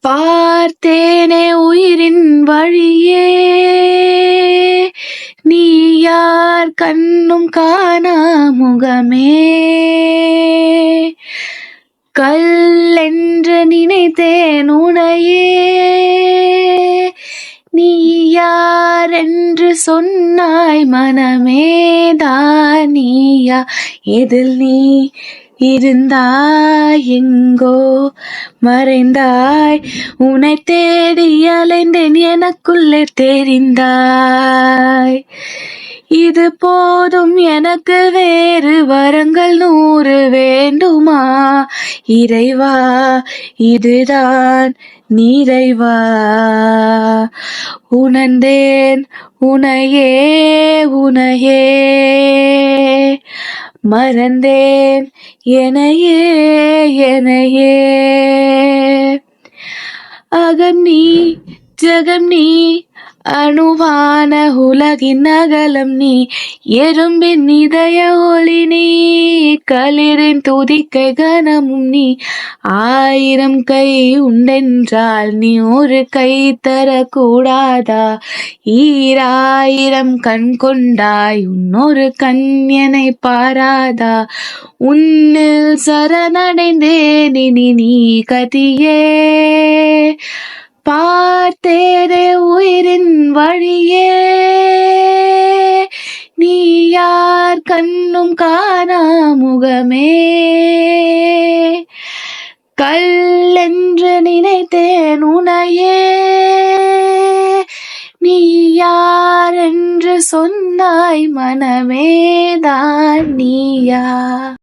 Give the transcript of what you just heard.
பார்த்தேனே உயிரின் வழியே, நீ யார் கண்ணும் காணா முகமே. கல்லென்று நினைத்தேன் உனையே, நீ யாரென்று சொன்னாய் மனமேதான் நீயா. எதில் நீ இருந்தாய், எங்கோ மறைந்தாய், உன்னை தேடி அலைந்தேன், எனக்குள்ளே தெரிந்தாய். இது போதும் எனக்கு, வேறு வரங்கள் 100 வேண்டுமா? இறைவா, இதுதான் நிறைவா? உணர்ந்தேன் உனையே உனையே, மறந்தேன் எனையே எனையே. அகம் நீ ஜகம் நீ, அணுவான உலகின் அகலம் நீ, எறும்பின் இதய ஒளி நீ, களிரின் துதிக்கை கனமும் நீ. 1000 கை உண்டென்றால் நீ ஒரு கை தரக்கூடாதா? 1000 கண் கொண்டாய், உன்னொரு கண் என்னை பாராதா? உன்னில் சரணடைந்தேன், இனி நீ கதியே. பார்த்தேனே உயிரின் வழியே, நீ யார் கண்ணும் காணா முகமே. கல்லென்று நினைத்தேன் உனையே, நீ யாரென்று சொன்னாய் மனமேதான் நீயா.